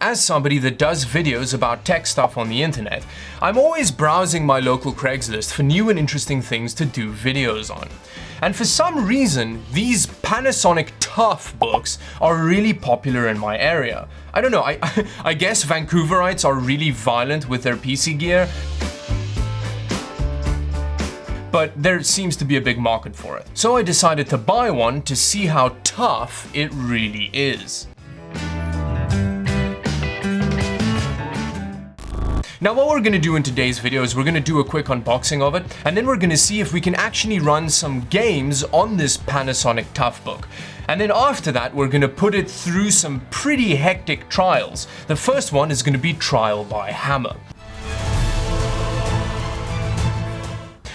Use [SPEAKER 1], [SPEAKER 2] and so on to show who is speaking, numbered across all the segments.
[SPEAKER 1] as somebody that does videos about tech stuff on the internet, I'm always browsing my local Craigslist for new and interesting things to do videos on. And for some reason, these Panasonic Tough Books are really popular in my area. I don't know, I guess Vancouverites are really violent with their PC gear, but there seems to be a big market for it. So I decided to buy one to see how tough it really is. Now what we're gonna do in today's video is we're gonna do a quick unboxing of it, and then we're gonna see if we can actually run some games on this Panasonic Tough Book. And then after that, we're gonna put it through some pretty hectic trials. The first one is gonna be trial by hammer.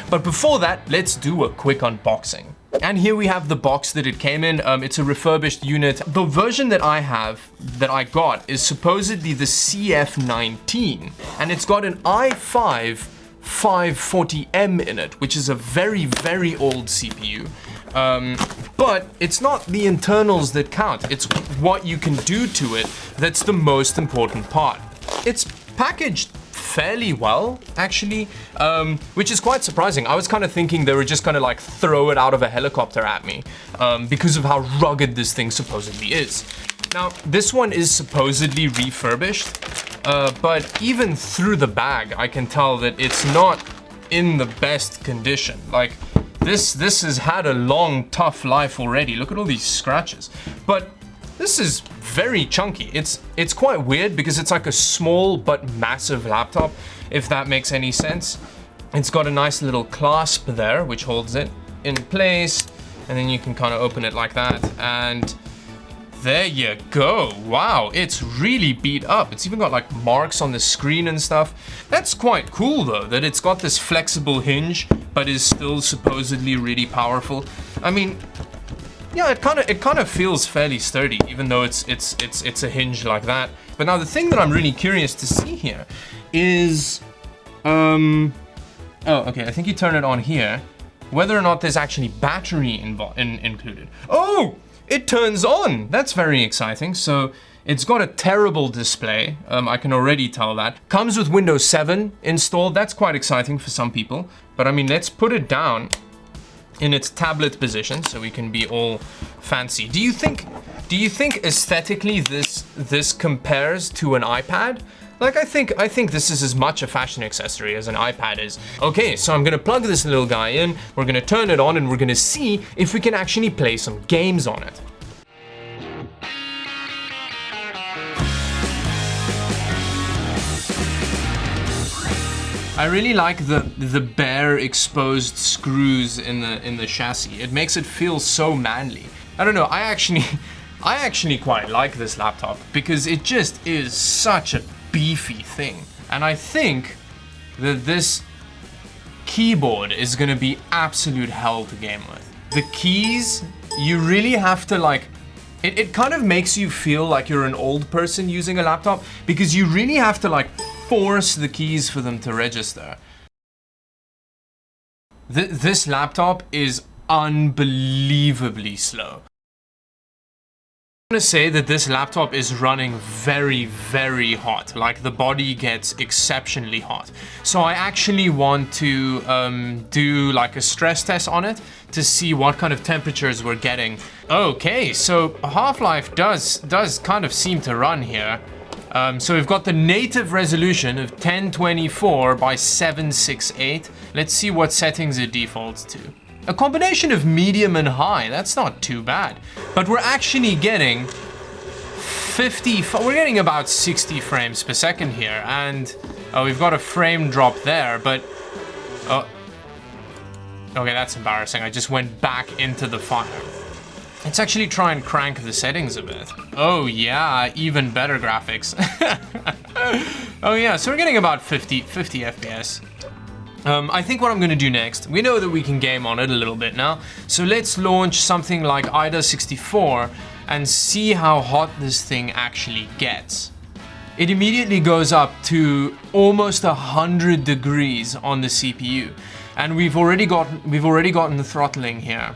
[SPEAKER 1] But before that, let's do a quick unboxing. And here we have the box that it came in. It's a refurbished unit. The version that I got is supposedly the CF19, and it's got an i5 540M in it, which is a very, very old CPU. But it's not the internals that count. It's what you can do to it that's the most important part. It's packaged fairly well, actually, which is quite surprising. I was kind of thinking they were just gonna like throw it out of a helicopter at me because of how rugged this thing supposedly is. Now, this one is supposedly refurbished, but even through the bag, I can tell that it's not in the best condition. Like, this has had a long, tough life already. Look at all these scratches. But this is very chunky. It's quite weird because it's like a small but massive laptop, if that makes any sense. It's got a nice little clasp there, which holds it in place, and then you can kind of open it like that, and there you go. Wow, it's really beat up. It's even got like marks on the screen and stuff. That's quite cool though, that it's got this flexible hinge, but is still supposedly really powerful. I mean, yeah, it kind of feels fairly sturdy, even though it's a hinge like that. But now the thing that I'm really curious to see here is, oh, okay, I think you turn it on here, whether or not there's actually battery included. Oh, it turns on. That's very exciting. So it's got a terrible display. I can already tell that. Comes with Windows 7 installed. That's quite exciting for some people. But I mean, let's put it down in its tablet position so we can be all fancy. Do you think aesthetically this compares to an iPad? Like, I think this is as much a fashion accessory as an iPad is. Okay, so I'm gonna plug this little guy in, we're gonna turn it on, and we're gonna see if we can actually play some games on it. I really like the bare exposed screws in the chassis. It makes it feel so manly. I don't know, I actually quite like this laptop because it just is such a beefy thing. And I think that this keyboard is gonna be absolute hell to game with. The keys, you really have to like, it kind of makes you feel like you're an old person using a laptop because you really have to like force the keys for them to register. This laptop is unbelievably slow. I'm gonna say that this laptop is running very, very hot. Like, the body gets exceptionally hot. So I actually want to do like a stress test on it to see what kind of temperatures we're getting. Okay, so Half-Life does kind of seem to run here. So we've got the native resolution of 1024 by 768. Let's see what settings it defaults to. A combination of medium and high, that's not too bad. But we're actually getting we're getting about 60 frames per second here, and we've got a frame drop there, but okay, that's embarrassing. I just went back into the fire. Let's actually try and crank the settings a bit. Oh yeah, even better graphics. Oh yeah, so we're getting about 50 FPS. I think what I'm gonna do next, we know that we can game on it a little bit now, so let's launch something like IDA 64 and see how hot this thing actually gets. It immediately goes up to almost 100 degrees on the CPU, and we've already gotten the throttling here.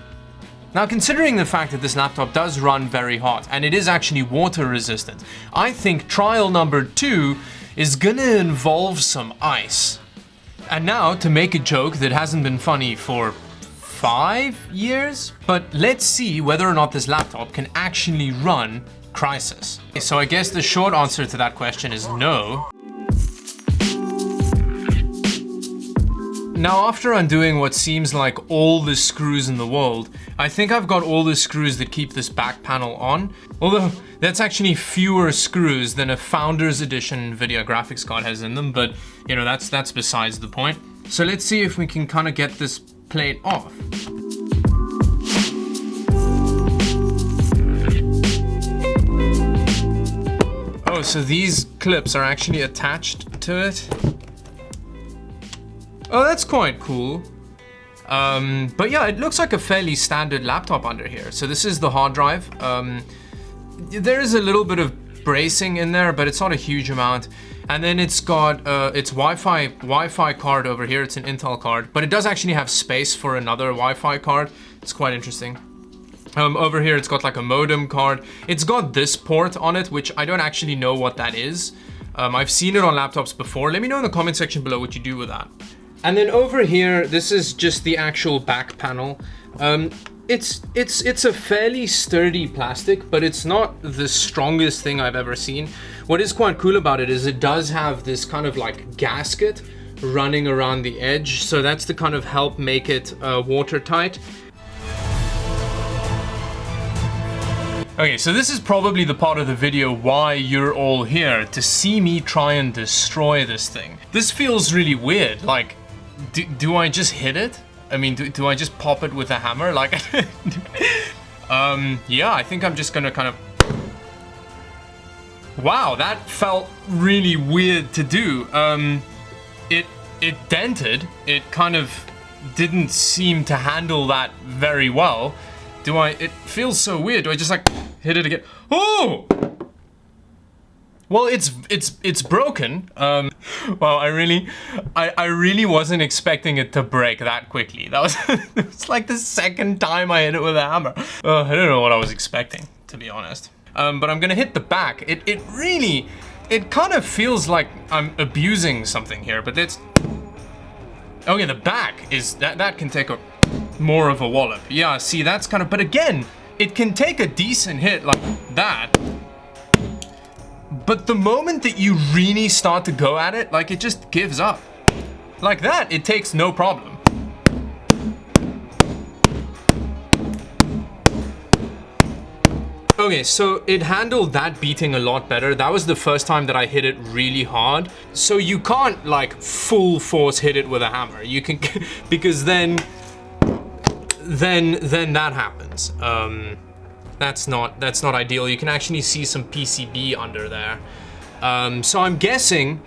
[SPEAKER 1] Now, considering the fact that this laptop does run very hot and it is actually water resistant, I think trial number 2 is gonna involve some ice. And now to make a joke that hasn't been funny for 5 years, but let's see whether or not this laptop can actually run Crysis. So I guess the short answer to that question is no. Now, after undoing what seems like all the screws in the world, I think I've got all the screws that keep this back panel on. Although, that's actually fewer screws than a Founders Edition video graphics card has in them, but you know, that's besides the point. So let's see if we can kind of get this plate off. Oh, so these clips are actually attached to it. Oh, that's quite cool. But yeah, it looks like a fairly standard laptop under here. So this is the hard drive. There is a little bit of bracing in there, but it's not a huge amount. And then it's got its Wi-Fi card over here. It's an Intel card, but it does actually have space for another Wi-Fi card. It's quite interesting. Over here, it's got like a modem card. It's got this port on it, which I don't actually know what that is. I've seen it on laptops before. Let me know in the comment section below what you do with that. And then over here, this is just the actual back panel. It's a fairly sturdy plastic, but it's not the strongest thing I've ever seen. What is quite cool about it is it does have this kind of like gasket running around the edge. So that's to kind of help make it watertight. Okay, so this is probably the part of the video why you're all here, to see me try and destroy this thing. This feels really weird. Like, do I just hit it? I mean, do I just pop it with a hammer? Like, yeah, I think I'm just gonna kind of... Wow, that felt really weird to do. It dented. It kind of didn't seem to handle that very well. It feels so weird. Do I just like hit it again? Oh! Well, it's broken. Well, I really wasn't expecting it to break that quickly. That was it's like the second time I hit it with a hammer. I don't know what I was expecting, to be honest. But I'm gonna hit the back. It kind of feels like I'm abusing something here, but it's... Okay, the back is, that can take more of a wallop. Yeah, see, that's kind of, but again, it can take a decent hit like that. But the moment that you really start to go at it, like, it just gives up. Like that, it takes no problem. Okay, so it handled that beating a lot better. That was the first time that I hit it really hard. So you can't like full force hit it with a hammer. You can, because then that happens. That's not ideal. You can actually see some PCB under there. So I'm guessing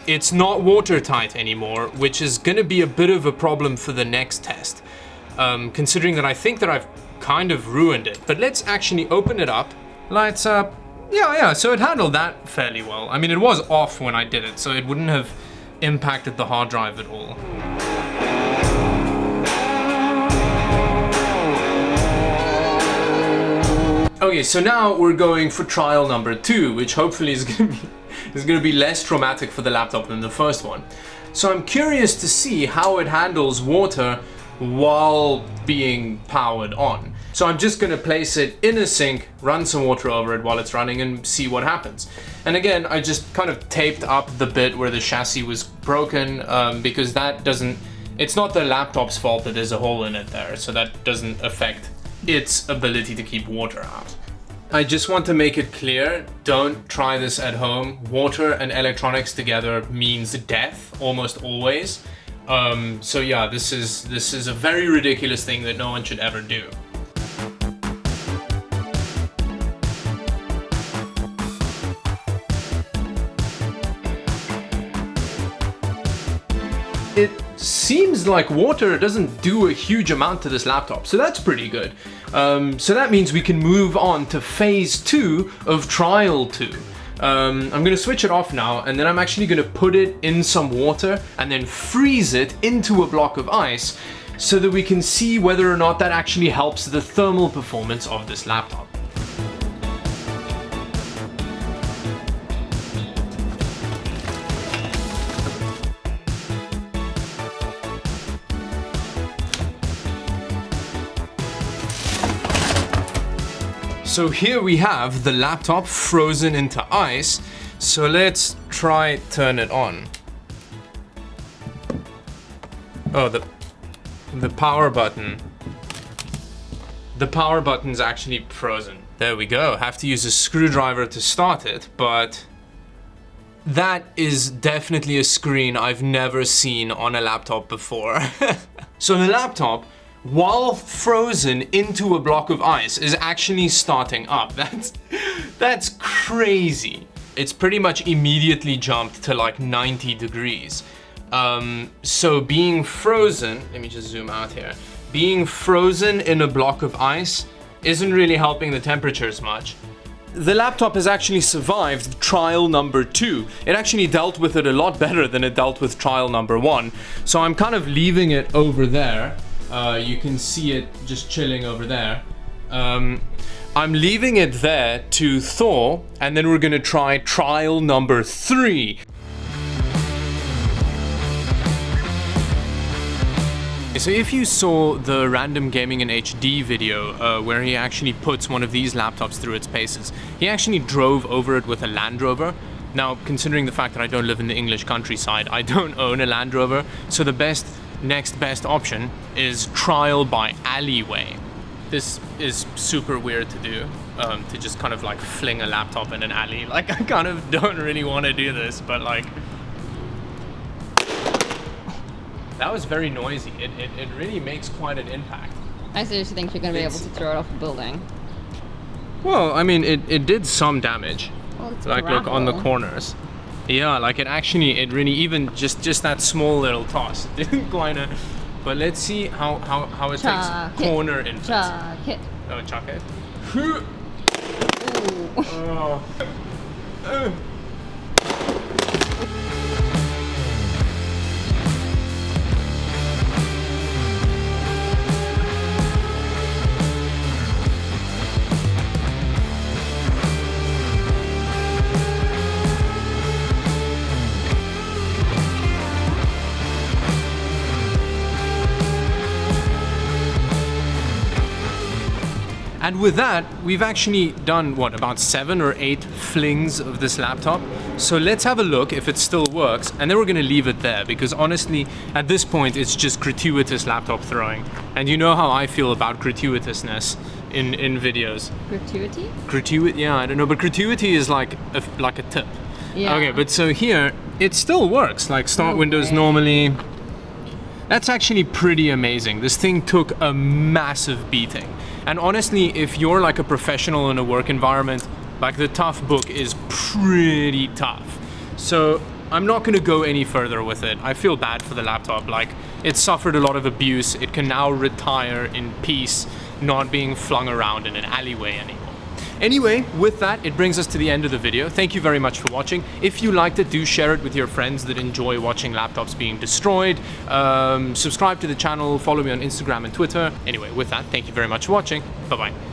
[SPEAKER 1] it's not watertight anymore, which is gonna be a bit of a problem for the next test. Considering that I think that I've kind of ruined it. But let's actually open it up. Lights up. Yeah, so it handled that fairly well. I mean, it was off when I did it, so it wouldn't have impacted the hard drive at all. Okay, so now we're going for trial number 2, which hopefully is gonna be less traumatic for the laptop than the first one. So I'm curious to see how it handles water while being powered on. So I'm just gonna place it in a sink, run some water over it while it's running, and see what happens. And again, I just kind of taped up the bit where the chassis was broken, because that doesn't, it's not the laptop's fault that there's a hole in it there, so that doesn't affect its ability to keep water out. I just want to make it clear, don't try this at home. Water and electronics together means death, almost always. So yeah, this is a very ridiculous thing that no one should ever do. It seems like water doesn't do a huge amount to this laptop, so that's pretty good. So that means we can move on to phase 2 of trial 2. I'm gonna switch it off now, and then I'm actually gonna put it in some water and then freeze it into a block of ice so that we can see whether or not that actually helps the thermal performance of this laptop. So here we have the laptop frozen into ice. So let's try turn it on. Oh, the power button. The power button's actually frozen. There we go. Have to use a screwdriver to start it, but that is definitely a screen I've never seen on a laptop before. So the laptop, while frozen into a block of ice, is actually starting up. That's crazy. It's pretty much immediately jumped to like 90 degrees. So being frozen, let me just zoom out here. Being frozen in a block of ice isn't really helping the temperatures much. The laptop has actually survived trial number 2. It actually dealt with it a lot better than it dealt with trial number 1. So I'm kind of leaving it over there. You can see it just chilling over there. I'm leaving it there to thaw, and then we're gonna try trial number 3. So if you saw the Random Gaming in HD video where he actually puts one of these laptops through its paces, he actually drove over it with a Land Rover. Now, considering the fact that I don't live in the English countryside, I don't own a Land Rover, so the next best option is trial by Alleyway. This is super weird to do, to just kind of like fling a laptop in an alley. Like, I kind of don't really want to do this, but like, that was very noisy. It really makes quite an impact.
[SPEAKER 2] I seriously think you're going to be able to throw it off a building.
[SPEAKER 1] Well, I mean, it did some damage.
[SPEAKER 2] Well, it's
[SPEAKER 1] like,
[SPEAKER 2] gravel.
[SPEAKER 1] look on the corners. Yeah, like it really, even just that small little toss, it didn't quite. But let's see how it takes corner inputs.
[SPEAKER 2] Chuck it.
[SPEAKER 1] Oh, chuck it.
[SPEAKER 2] Ooh.
[SPEAKER 1] Oh. And with that, we've actually done, what, about 7 or 8 flings of this laptop. So let's have a look if it still works, and then we're gonna leave it there, because honestly, at this point, it's just gratuitous laptop throwing. And you know how I feel about gratuitousness in videos.
[SPEAKER 2] Gratuity?
[SPEAKER 1] Yeah, I don't know, but gratuity is like a tip.
[SPEAKER 2] Yeah.
[SPEAKER 1] Okay, but so here, it still works, like start Windows normally. That's actually pretty amazing. This thing took a massive beating. And honestly, if you're like a professional in a work environment, like the Tough Book is pretty tough. So I'm not gonna go any further with it. I feel bad for the laptop. Like, it suffered a lot of abuse. It can now retire in peace, not being flung around in an alleyway anymore. Anyway, with that, it brings us to the end of the video. Thank you very much for watching. If you liked it, do share it with your friends that enjoy watching laptops being destroyed. Subscribe to the channel, follow me on Instagram and Twitter. Anyway, with that, thank you very much for watching. Bye-bye.